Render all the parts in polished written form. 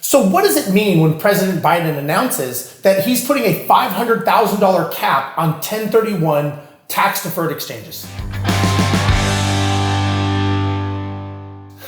So what does it mean when President Biden announces that he's putting a $500,000 cap on 1031 tax-deferred exchanges?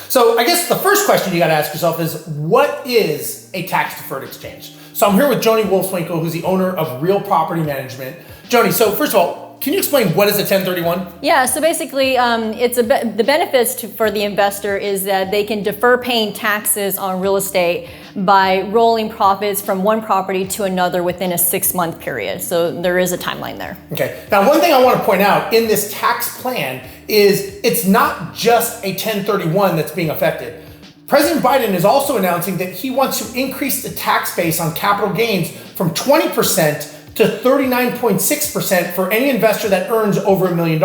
So I guess the first question you got to ask yourself is, what is a tax-deferred exchange? So I'm here with Joni Wolfswinkel, who's the owner of Real Property Management. Joni, so first of all, can you explain what is a 1031? Yeah, so basically, the benefits for the investor is that they can defer paying taxes on real estate by rolling profits from one property to another within a 6-month period. So there is a timeline there. Okay. Now, one thing I want to point out in this tax plan is it's not just a 1031 that's being affected. President Biden is also announcing that he wants to increase the tax base on capital gains from 20% to 39.6% for any investor that earns over $1 million.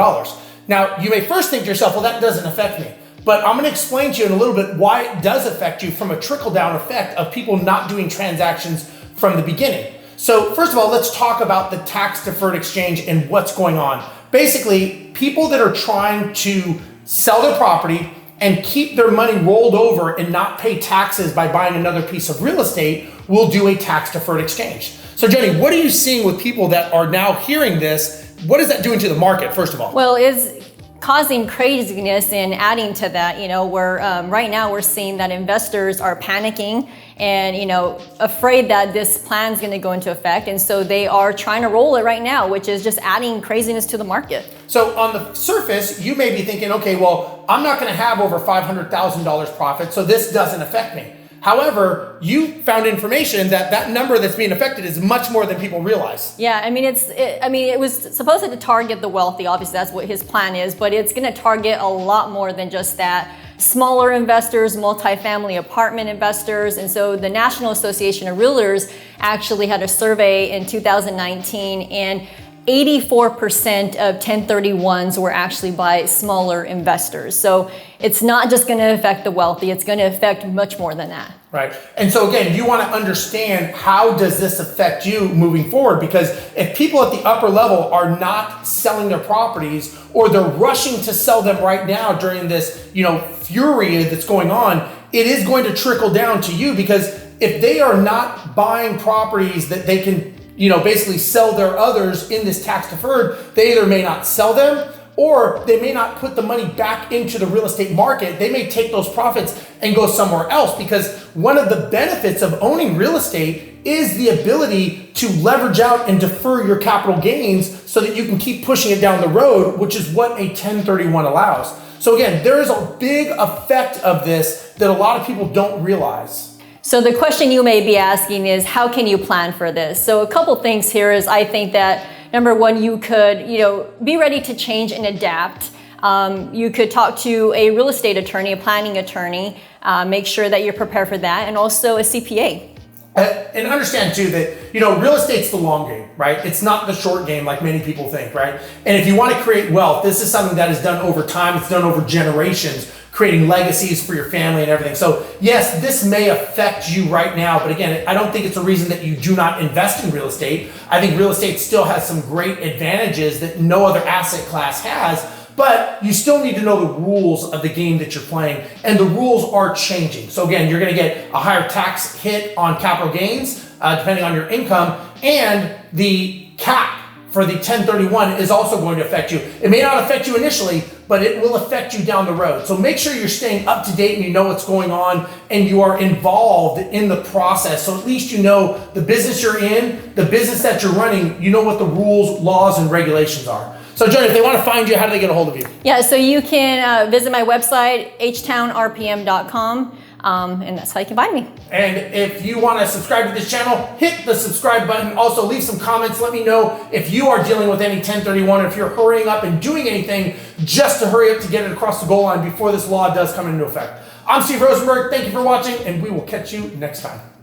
Now, you may first think to yourself, well, that doesn't affect me. But I'm going to explain to you in a little bit why it does affect you from a trickle-down effect of people not doing transactions from the beginning. So first of all, let's talk about the tax-deferred exchange and what's going on. Basically, people that are trying to sell their property and keep their money rolled over and not pay taxes by buying another piece of real estate will do a tax-deferred exchange. So Joni, what are you seeing with people that are now hearing this? What is that doing to the market, first of all? Well, it's causing craziness, and adding to that, where right now we're seeing that investors are panicking and, afraid that this plan is going to go into effect. And so they are trying to roll it right now, which is just adding craziness to the market. So on the surface, you may be thinking, okay, well, I'm not going to have over $500,000 profit, so this doesn't affect me. However, you found information that number that's being affected is much more than people realize. Yeah, it was supposed to target the wealthy. Obviously, that's what his plan is, but it's going to target a lot more than just that. Smaller investors, multifamily apartment investors. And so the National Association of Realtors actually had a survey in 2019, and 84% of 1031s were actually by smaller investors. So it's not just going to affect the wealthy, it's going to affect much more than that. Right. And so again, you want to understand, how does this affect you moving forward? Because if people at the upper level are not selling their properties, or they're rushing to sell them right now during this, fury that's going on, it is going to trickle down to you, because if they are not buying properties that they can basically sell their others in this tax deferred, they either may not sell them, or they may not put the money back into the real estate market. They may take those profits and go somewhere else, because one of the benefits of owning real estate is the ability to leverage out and defer your capital gains so that you can keep pushing it down the road, which is what a 1031 allows. So again, there is a big effect of this that a lot of people don't realize. So the question you may be asking is, how can you plan for this? So a couple things here is, I think that number one, you could, be ready to change and adapt. You could talk to a real estate attorney, a planning attorney, make sure that you're prepared for that, and also a CPA. And understand too that, real estate's the long game, right? It's not the short game like many people think, right? And if you want to create wealth, this is something that is done over time. It's done over generations, creating legacies for your family and everything. So yes, this may affect you right now, but again, I don't think it's a reason that you do not invest in real estate. I think real estate still has some great advantages that no other asset class has, but you still need to know the rules of the game that you're playing, and the rules are changing. So again, you're going to get a higher tax hit on capital gains, depending on your income, and the cap for the 1031 is also going to affect you. It may not affect you initially, but it will affect you down the road. So make sure you're staying up to date and you know what's going on and you are involved in the process. So at least you know the business you're in, the business that you're running, you know what the rules, laws, and regulations are. So Joni, if they want to find you, how do they get a hold of you? Yeah, so you can visit my website, htownrpm.com. And that's how you can find me. And if you want to subscribe to this channel, hit the subscribe button. Also, leave some comments. Let me know if you are dealing with any 1031, or if you're hurrying up and doing anything just to hurry up to get it across the goal line before this law does come into effect. I'm Steve Rozenberg. Thank you for watching, and we will catch you next time.